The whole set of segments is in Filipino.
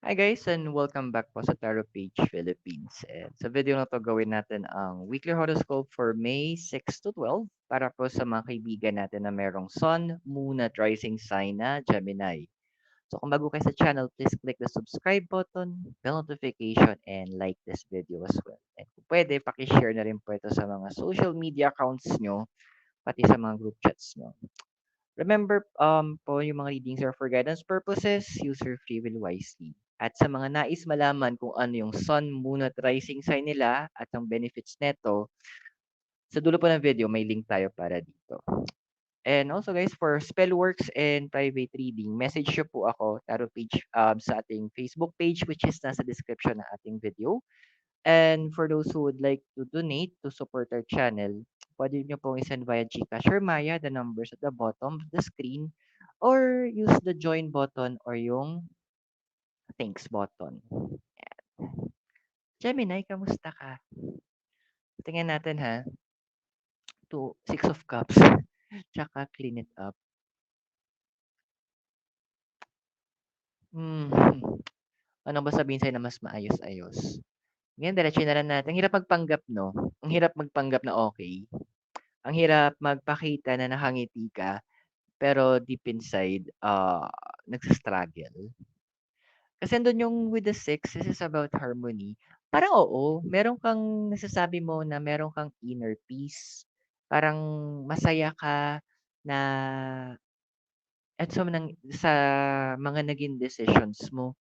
Hi guys and welcome back po sa Tarot Page Philippines. And sa video na to gawin natin ang weekly horoscope for May 6 to 12 para po sa mga kaibigan natin na merong Sun, Moon at Rising sign na Gemini. So kung bago kayo sa channel, please click the subscribe button, bell notification, and like this video as well. And kung pwede, pakishare na rin po ito sa mga social media accounts nyo, pati sa mga group chats nyo. Remember po yung mga readings are for guidance purposes, use your free will wisely. At sa mga nais malaman kung ano yung sun, moon at rising sign nila at ang benefits neto, sa dulo po ng video may link tayo para dito. And also guys, for spell works and private reading, message nyo po ako, tarot page sa ating Facebook page which is nasa description ng ating video. And for those who would like to donate to support our channel, pwede nyo pong isend via GCash or Maya, the numbers at the bottom of the screen, or use the join button or yung thanks button. Gemini, kamusta ka? Tingnan natin ha. Six of Cups. Tsaka clean it up. Hmm. Ano ba sabihin sa'yo na mas maayos-ayos? Ngayon, diretso na lang natin. Ang hirap magpanggap, no? Ang hirap magpanggap na okay. Ang hirap magpakita na nakangiti ka. Pero deep inside, nagsa-struggle. Kasi andun yung with the six, this is about harmony. Parang oo, meron kang nasasabi mo na meron kang inner peace. Parang masaya ka na at sa mga naging decisions mo.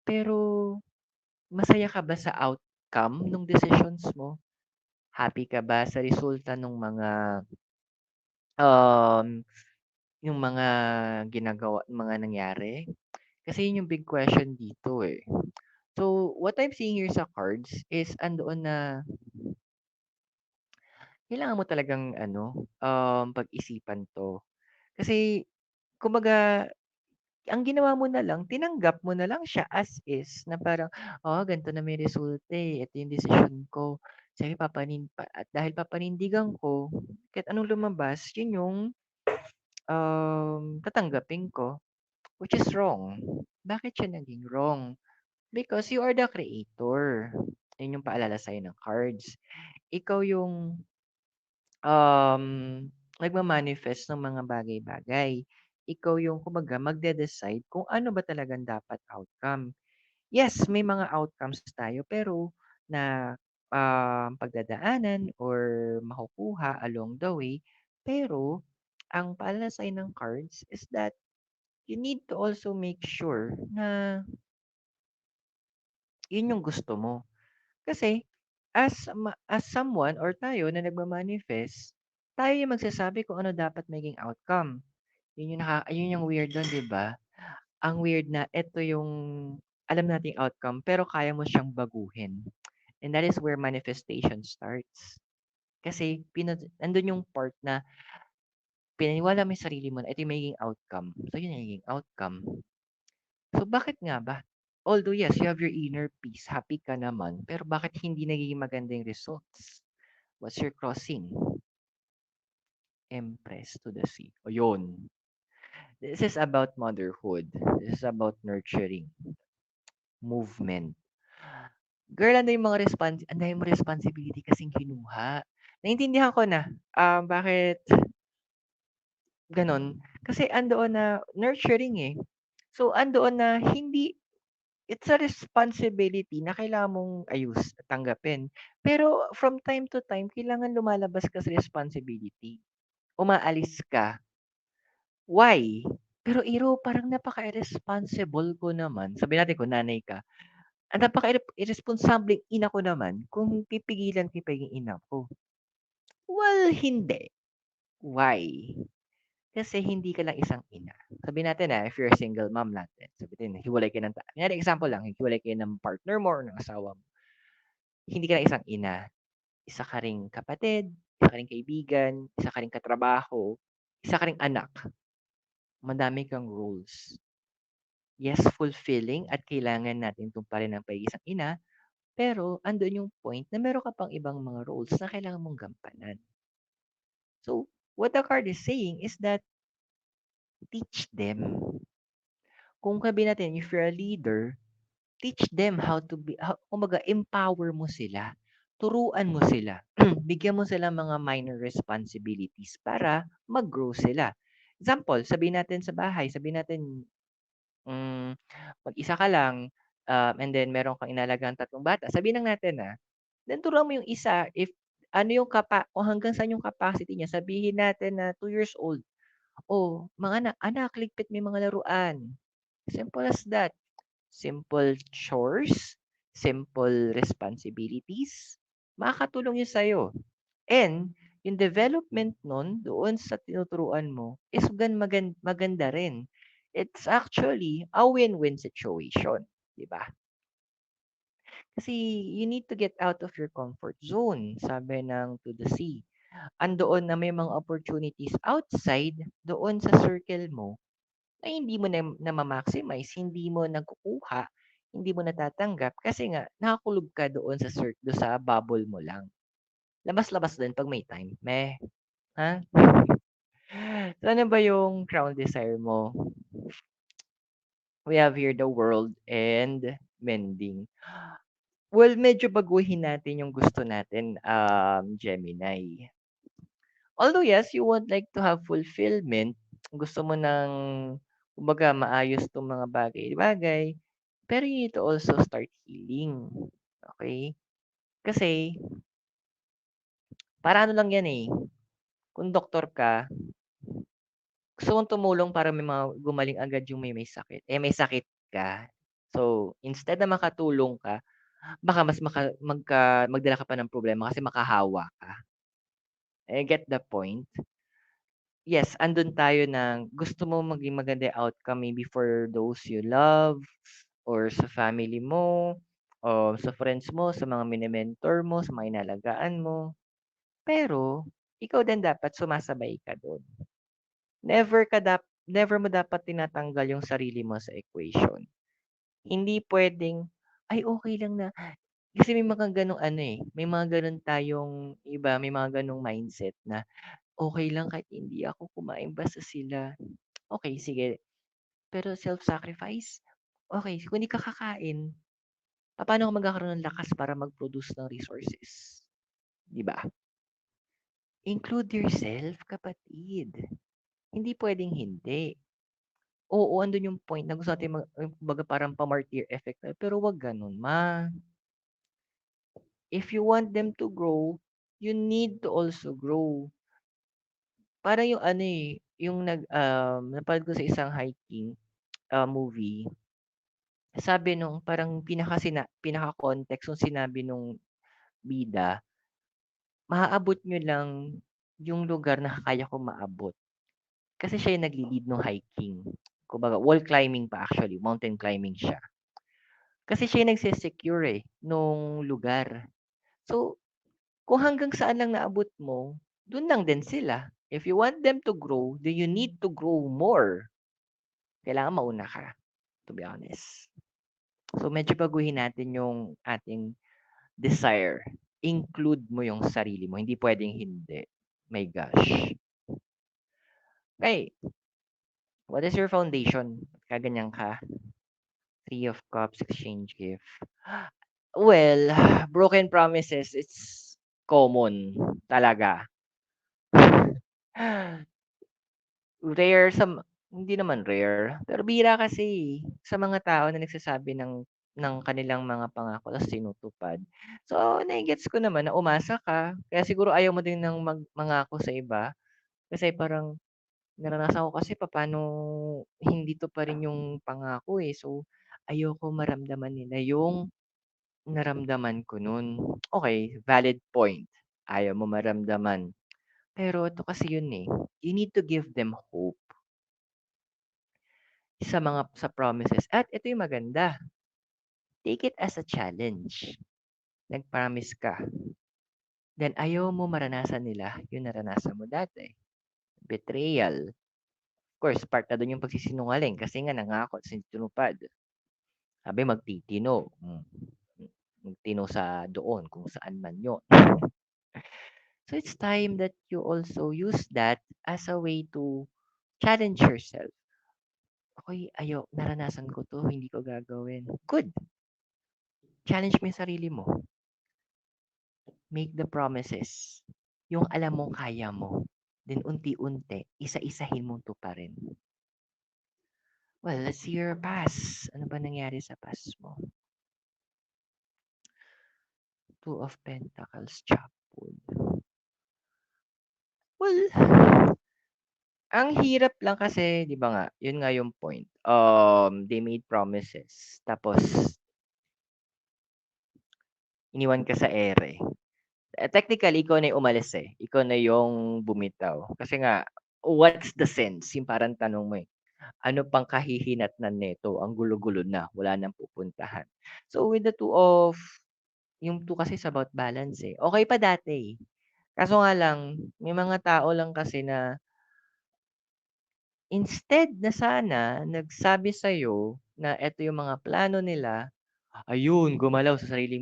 Pero masaya ka ba sa outcome ng decisions mo? Happy ka ba sa resulta ng um, yung mga mga nangyari? Kasi yun yung big question dito eh. So, what I'm seeing here sa cards is andoon na kailangan mo talagang pag-isipan 'to. Kasi kumbaga, ang ginawa mo na lang, tinanggap mo na lang siya as is na parang, ganito na may resulta, eh, ito yung decision ko. Sige at dahil papanindigan ko, kahit anong lumabas, yun yung, tatanggapin ko, which is wrong. Bakit siya naging wrong? Because you are the creator. Yun yung paalala sa'yo ng cards. Ikaw yung um, nagma-manifest ng mga bagay-bagay. Ikaw yung kumbaga magde-decide kung ano ba talagang dapat outcome. Yes, may mga outcomes tayo pero na pagdadaanan or makukuha along the way. Pero ang paalala sa'yo ng cards is that you need to also make sure na yun yung gusto mo. Kasi as someone or tayo na nagma-manifest, tayo yung magsasabi kung ano dapat maging outcome. Yun yung weird dun, 'di ba? Ang weird na ito yung alam nating outcome pero kaya mo siyang baguhin. And that is where manifestation starts. Kasi nandun yung part na pinaniwala mo yung sarili mo na ito yung magiging outcome. So yun yung magiging outcome. So bakit nga ba? Although yes, you have your inner peace, happy ka naman, pero bakit hindi nagiging maganda yung results? What's your crossing? Empress to the sea. O yun. This is about motherhood. This is about nurturing, movement. Girl, ang dami mo responsibility kasing kinuha. Naintindihan ko na, bakit ganon. Kasi andoon na nurturing eh. So, andoon na it's a responsibility na kailangan mong tanggapin. Pero from time to time, kailangan lumalabas ka sa responsibility. Umaalis ka. Why? Pero parang napaka-irresponsible ko naman. Sabihin natin kung nanay ka, ang napaka-irresponsibleng ina ko naman kung pipigilan ko yung pagiging ina ko. Well, hindi. Why? Kasi hindi ka lang isang ina. Sabihin natin if you're a single mom natin, sabihin hiwalay kayo kunyari example lang, hiwalay kayo ng partner mo or ng asawa mo. Hindi ka lang isang ina. Isa ka ring kapatid, isa ka ring kaibigan, isa ka ring katrabaho, isa ka ring anak. Madami kang roles. Yes, fulfilling at kailangan natin tumparin ang pag-iisang ina, pero andun yung point na meron ka pang ibang mga roles na kailangan mong gampanan. So, what the card is saying is that teach them. Kung sabihin natin, if you're a leader, teach them how to be, kumbaga, empower mo sila. Turuan mo sila. Bigyan mo sila mga minor responsibilities para mag-grow sila. Example, sabihin natin sa bahay, sabihin natin, hmm, mag-isa ka lang, and then meron kang inalagang tatlong bata. Sabihin lang natin, then turuan mo yung isa if ano yung kung hanggang saan yung capacity niya. Sabihin natin na 2 years old. "Oh, mga anak anak ligpit mo yung mga laruan." Simple as that. Simple chores, simple responsibilities, makakatulong yun sa'yo. And yung development nun doon sa tinuturuan mo is maganda rin. It's actually a win-win situation, 'di ba? Kasi you need to get out of your comfort zone, sabi ng To The Sea. Andoon na may mga opportunities outside doon sa circle mo na hindi mo na-maximize, hindi mo nakukuha, hindi mo natatanggap kasi nga nakakulog ka doon sa doon sa bubble mo lang. Labas-labas din 'pag may time, ha? So, ano ba yung crown desire mo? We have here the world and mending. Well, medyo baguhin natin yung gusto natin, Gemini. Although yes, you would like to have fulfillment, gusto mo ng kumbaga maayos 'tong mga bagay-bagay, pero you need to also start healing, okay? Kasi para ano lang 'yan, kung doktor ka, gusto mong tumulong para may mga gumaling agad yung may sakit, may sakit ka. So, instead na makatulong ka, baka mas magdala ka pa ng problema kasi makahawa ka. Get the point? Yes, andun tayo ng gusto mo maging maganda yung outcome maybe for those you love or sa family mo o sa friends mo, sa mga mini-mentor mo, sa mga inalagaan mo. Pero ikaw din dapat sumasabay ka dun. Never mo dapat tinatanggal yung sarili mo sa equation. Hindi puwedeng, "Ay okey lang na." Kasi may mga gano'ng may mga gano'n tayong iba, may mga gano'ng mindset na, "Okey lang kahit hindi ako kumain basta sila." Okey, sige. Pero self-sacrifice? Okey, kung hindi ka kakain, papaano ka magkakaroon ng lakas para mag-produce ng resources, 'di ba? Include yourself, kapatid. Hindi puwedeng hindi. Oo, andun yung point na gusto natin yung kumbaga parang pa-martyr effect tayo, pero 'wag gano'n, If you want them to grow, you need to also grow. Parang yung yung napanood ko sa isang hiking, movie. Sabi nung parang pinaka-context nung sinabi nung bida, maaabot niyo lang yung lugar na kaya kong maabot. Kasi siya yung nagle-lead nung hiking. Kumbaga wall climbing pa actually, mountain climbing siya. Kasi siya yung nagse-secure, nung lugar. So, kung hanggang saan lang naabot mo, dun lang din sila. If you want them to grow, then you need to grow more. Kailangan mauna ka, to be honest. So, medyo baguhin natin yung ating desire. Include mo yung sarili mo. Hindi pwedeng hindi. My gosh. Okay. What is your foundation? Kaganyan ka. Three of Cups, exchange gift. Well, broken promises, it's common talaga. Rare hindi naman rare, pero bihira kasi, sa mga tao na nagsasabi ng kanilang mga pangako ta's tinutupad. So, nai-gets ko naman na umasa ka, kaya siguro ayaw mo din ng mangako sa iba, kasi parang naranasan ko kasi papaano hindi tuparin yung pangako, So, ayoko maramdaman nila yung naramdaman ko nun. Okay, valid point. Ayaw mo maramdaman. Pero ito kasi yun, you need to give them hope sa promises. At ito yung maganda, take it as a challenge. Nag-promise ka, then ayaw mo maranasan nila yung naranasan mo dati. Betrayal. Of course, part na dun yung pagsisinungaling kasi nga nangako at hindi tinupad. Sabi magtitino. Magtino sa doon kung saan man yun. So it's time that you also use that as a way to challenge yourself. Okay, naranasan ko 'to, hindi ko gagawin. Good. challenge mo yung sarili mo. Make the promises. Yung alam mong kaya mo. Then unti-unti, isa-isahin mong tuparin. Well, let's see your past. Ano ba nangyari sa past mo? Two of Pentacles, Chapwood. Well, ang hirap lang kasi, 'di ba nga, yun nga yung point. They made promises. Tapos, iniwan ka sa ere. Technically, ikaw na yung umalis eh. Ikaw na yung bumitaw. Kasi nga, what's the sense? Yung parang tanong mo eh. Ano pang kahihinatnan nito? Ang gulo-gulo na. Wala nang pupuntahan. So, with the two of, yung two kasi is about balance eh. Okay pa dati eh. Kaso nga lang, may mga tao lang kasi na instead na sana nagsabi sa'yo na eto yung mga plano nila, ayun, gumalaw sa sarili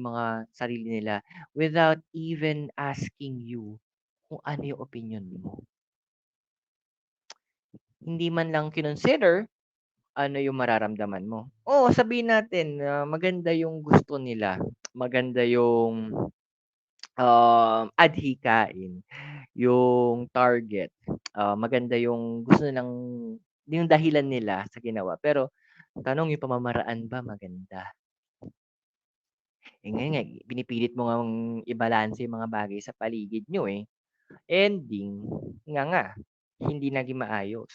nila without even asking you kung ano yung opinion mo. Hindi man lang kinonsider ano yung mararamdaman mo. Oo, sabihin natin na maganda yung gusto nila, maganda yung adhikain, yung target, maganda yung gusto nilang yung dahilan nila sa ginawa. Pero tanong yung pamamaraan ba maganda? Eh, ngayon nga pinipilit mo ngang ibalanse yung mga bagay sa paligid niyo, eh. Ending nga, hindi naging maayos.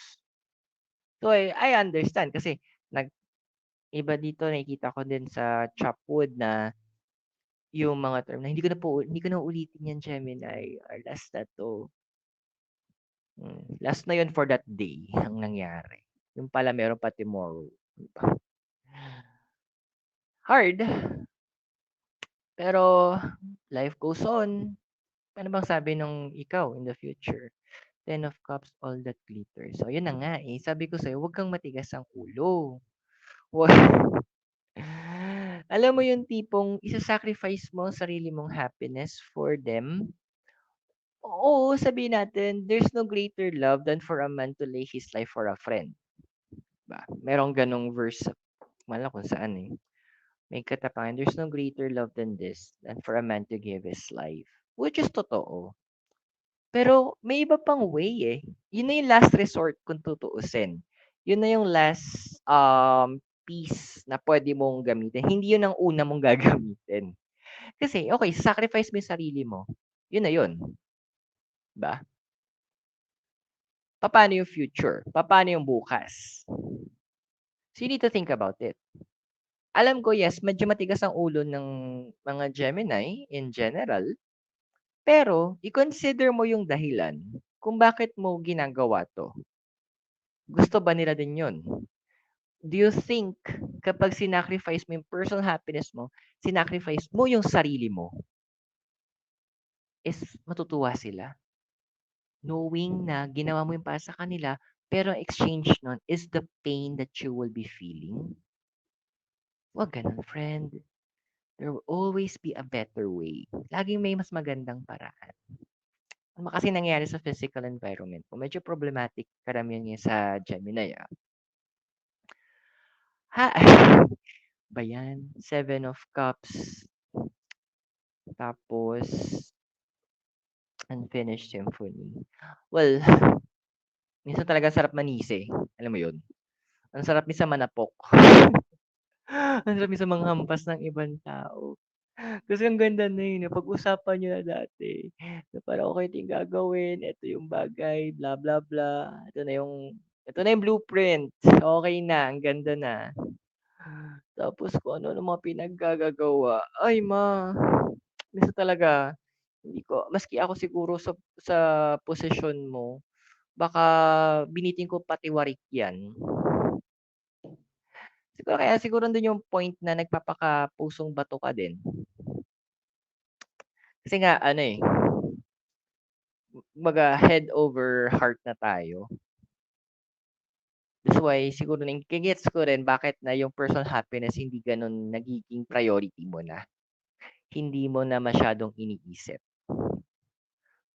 So, I understand kasi iba dito nakikita ko din sa Chopwood na yung mga term na hindi ko na uulitin 'yan Gemini, last na 'to. Last na 'yun for that day ang nangyari. Yung pala meron pa tomorrow, 'di ba? Hard, pero life goes on. Ano bang sabi nung ikaw in the future? Ten of Cups, all that glitters. So, yun na nga eh. Sabi ko sa'yo, huwag kang matigas ang ulo. Wag, alam mo yung tipong isa-sacrifice mo ang sarili mong happiness for them. Oo, sabihin natin, there's no greater love than for a man to lay his life for a friend. Ba? Merong ganong verse, wala kung saan eh. May katapangan, there's no greater love than this, than for a man to give his life. Which is totoo. Pero may iba pang way eh. Yun na yung last resort kung tutuusin. Yun na yung last piece na pwede mong gamitin. Hindi yun ang una mong gagamitin. Kasi, okay, sacrifice mo yung sarili mo. Yun na yun. Ba? Paano yung future? Paano yung bukas? So, you need to think about it. Alam ko, yes, medyo matigas ang ulo ng mga Gemini in general. Pero, i-consider mo yung dahilan kung bakit mo ginagawa to. Gusto ba nila din yun? Do you think kapag sinacrifice mo yung personal happiness mo, sinacrifice mo yung sarili mo, is matutuwa sila? Knowing na ginawa mo yung para sa kanila, pero exchange nun is the pain that you will be feeling? Wag ganun, friend. There will always be a better way. Laging may mas magandang paraan. Ano kasi nangyayari sa physical environment mo, medyo problematic karamihan ngayon sa Gemini, Ha? Ba yan? Seven of Cups. Tapos, Unfinished Symphony. Well, minsan talaga sarap manisi. Alam mo yun? Ang sarap minsan manapok. Ang sarap minsan manghampas ng ibang tao. Kasi ang ganda na yun. Pag-usapan nyo na dati. Na parang okay ito yung gagawin. Ito yung bagay. Blah, blah, blah. Ito na yung blueprint. Okay na. Ang ganda na. Tapos kung ano mga pinaggagawa. Ay, minsan talaga, hindi ko, maski ako siguro sa posisyon mo, baka binitin ko pati warik yan. Siguro nandun yung point na nagpapaka-pusong bato ka din. Kasi nga, head over heart na tayo. That's why, siguro kigets ko rin bakit na yung personal happiness hindi ganun nagiging priority mo na. Hindi mo na masyadong iniisip.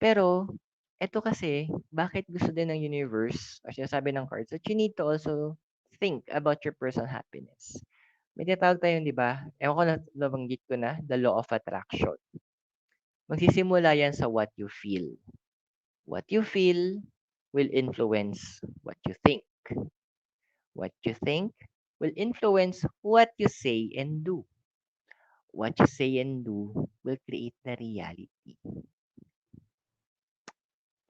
Pero, eto kasi, bakit gusto din ng universe, o sinasabi ng cards, that you need to also think about your personal happiness. May tinatawag tayong 'di ba, ewan ko nabanggit ko na, the law of attraction. Magsisimula yan sa what you feel. What you feel will influence what you think. What you think will influence what you say and do. What you say and do will create the reality.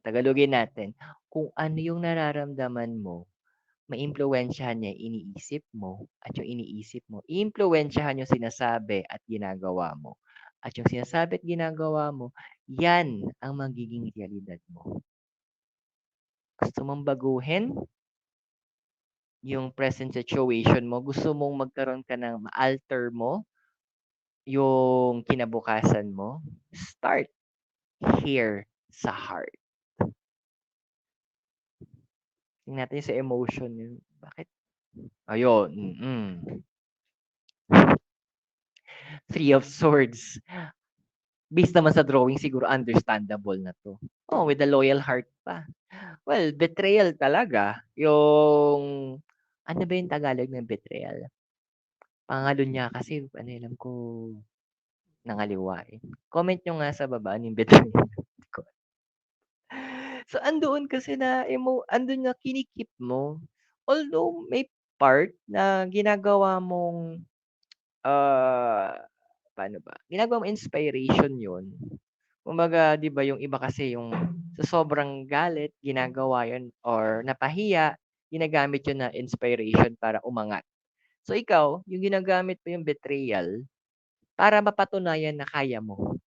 Tagalogin natin, kung ano yung nararamdaman mo, maimpluwensyahan niya yung iniisip mo at yung iniisip mo, iimpluwensyahan yung sinasabi at ginagawa mo. At yung sinasabi at ginagawa mo, yan ang magiging realidad mo. Gusto mong baguhin yung present situation mo, gusto mong magkaroon ka ng ma-alter mo yung kinabukasan mo, start here sa heart. Tingnan natin sa emotion yun. Bakit? Ayun. Three of Swords. Based naman sa drawing, siguro understandable na to. Oh, with a loyal heart pa. Well, betrayal talaga. Yung, ano ba yung Tagalog ng betrayal? Pangalon niya kasi, ano alam ko, nangaliwa eh. Comment nyo nga sa baba, ano yung betrayal. So, andoon kasi na, andun na kinikip mo. Although, may part na ginagawa mong, paano ba? Ginagawa mong inspiration yun. Kumbaga, 'di ba yung iba kasi yung sa sobrang galit ginagawa yun or napahiya, ginagamit yun na inspiration para umangat. So ikaw, yung ginagamit mo yung betrayal para mapatunayan na kaya mo,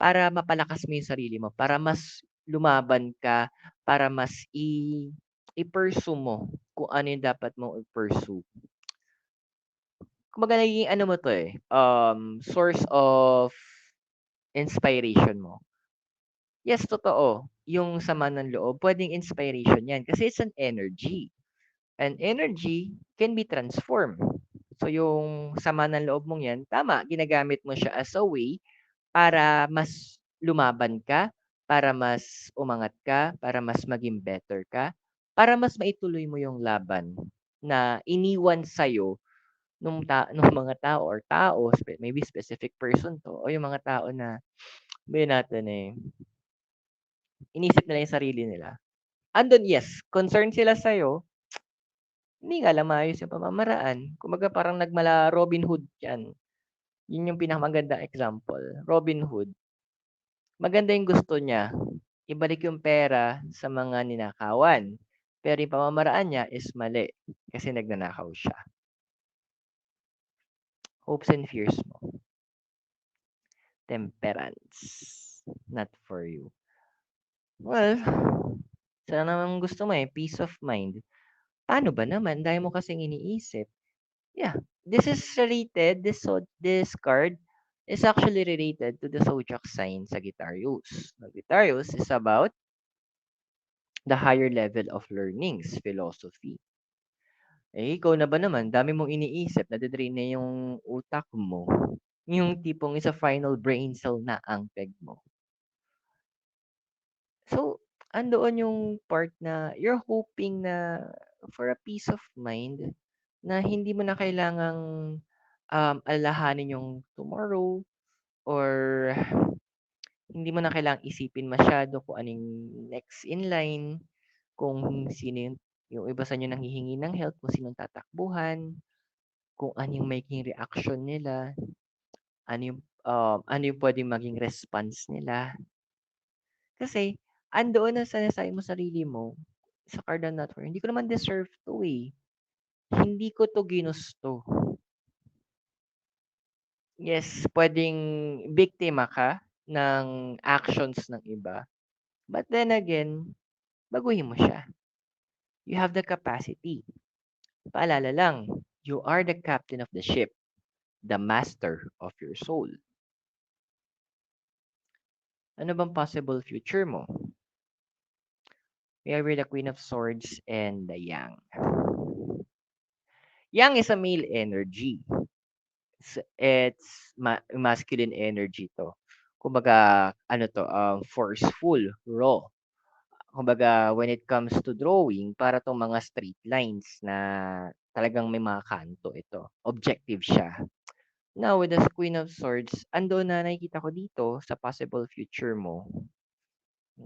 para mapalakas mo yung sarili mo, para mas lumaban ka, para mas i-pursue mo kung ano yung dapat mong i-pursue. Kumbaga nagiging ano mo 'to, source of inspiration mo. Yes, totoo. Yung sama ng loob, puwedeng inspiration 'yan kasi it's an energy. And energy can be transformed. So, yung sama ng loob mong 'yan, tama, ginagamit mo siya as a way para mas lumaban ka, para mas umangat ka, para mas maging better ka, para mas maituloy mo yung laban na iniwan sa'yo nung mga tao or tao, maybe specific person 'to o yung mga tao na sabihin natin, inisip nila yung sarili nila. Andun, yes, concerned sila sa'yo, hindi nga lang maayos yung pamamaraan. Kumbaga parang nagmala Robin Hood 'yan. Yun yung pinakamagandang example, Robin Hood. Maganda yung gusto niya, ibalik yung pera sa mga ninakawan, pero yung pamamaraan niya is mali kasi nagnanakaw siya. Hopes and fears mo, temperance, not for you. Well, sana naman gusto mo, peace of mind. Paano ba naman? Dahil mo kasing iniisip. Yeah, this is related. This card is actually related to the zodiac sign Sagittarius. Sagittarius is about the higher level of learnings, philosophy. Ikaw na ba naman, dami mong iniisip, nade-drain na yung utak mo. Yung tipong isa final brain cell na ang peg mo. So, andoon yung part na you're hoping na for a peace of mind na hindi mo na kailangang alalahanin yung tomorrow or hindi mo na kailangang isipin masyado kung anong next in line, kung sino yung iba sa inyo nanghihingi ng help, kung sinong tatakbuhan, kung ano yung magiging reaction nila, ano yung pwedeng maging response nila. Kasi andoon na sa nasabi mo sarili mo, sa card ng Not For, hindi ko naman deserve 'to, eh. Hindi ko 'to ginusto. Yes, puwedeng biktima ka ng actions ng iba, but then again, baguhin mo siya. You have the capacity. Paalala lang, you are the captain of the ship, the master of your soul. Ano bang possible future mo? We have the Queen of Swords and the Yang. Yang is a male energy. It's masculine energy 'to. Kumbaga ano 'to, forceful, raw. Kumbaga, when it comes to drawing, para 'tong mga straight lines na talagang may mga kanto ito, objective siya. Now, with the Queen of Swords, andoon na nakikita ko dito sa possible future mo,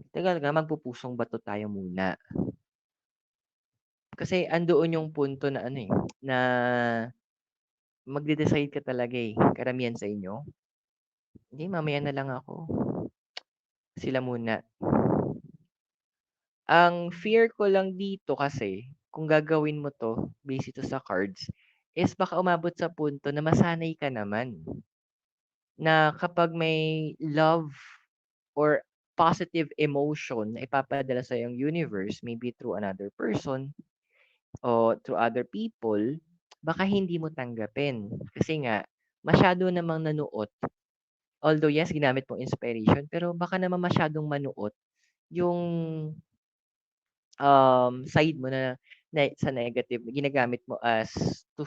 talaga magpupusong bato tayo muna. Kasi andoon yung punto na ano, na magde-decide ka talaga, karamihan sa inyo. Hindi, mamaya na lang ako, sila muna. Ang fear ko lang dito kasi, kung gagawin mo 'to, base ito sa cards, is baka umabot sa punto na masanay ka naman, na kapag may love or positive emotion na ipapadala sa'yo ang universe, maybe through another person o through other people, baka hindi mo tanggapin. Kasi nga, masyado namang nanuot. Although yes, ginamit mong inspiration, pero baka naman masyadong manuot yung side mo na sa negative, ginagamit mo as to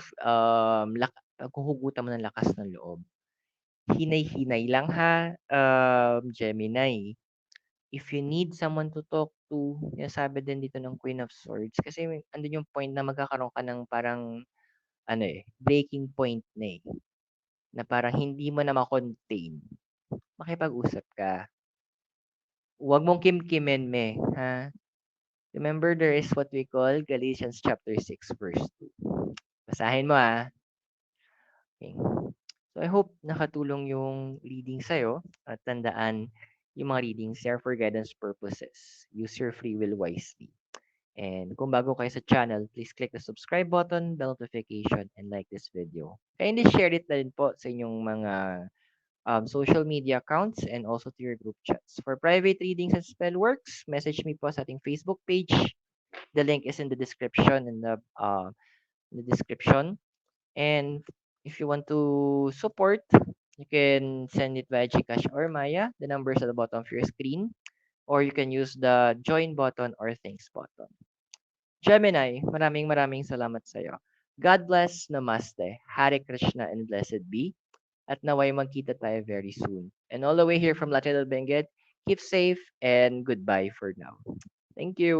paghuhugutan mo ng lakas ng loob. Hinay-hinay lang ha, Gemini. If you need someone to talk to, sinasabi din dito ng Queen of Swords, kasi andun yung point na magkakaroon ka ng parang ano breaking point na na parang hindi mo na ma-contain. Makipag-usap ka. Huwag mong kimkimin, ha? Remember, there is what we call Galatians chapter 6 verse 2. Basahin mo, Okay. So I hope nakatulong yung reading sa'yo at tandaan yung mga readings are for guidance purposes. Use your free will wisely. And kung bago kayo sa channel, please click the subscribe button, bell notification, and like this video. Kindly share it na rin po sa inyong mga social media accounts and also to your group chats. For private readings and spell works, message me po sa ating Facebook page. The link is in the description in the description. And if you want to support, you can send it via GCash or Maya. The numbers at the bottom of your screen. Or you can use the join button or thanks button. Gemini, maraming maraming salamat sa iyo. God bless, namaste, Hare Krishna, and blessed be. At naway magkita tayo very soon. And all the way here from Latin del Benguet, keep safe and goodbye for now. Thank you.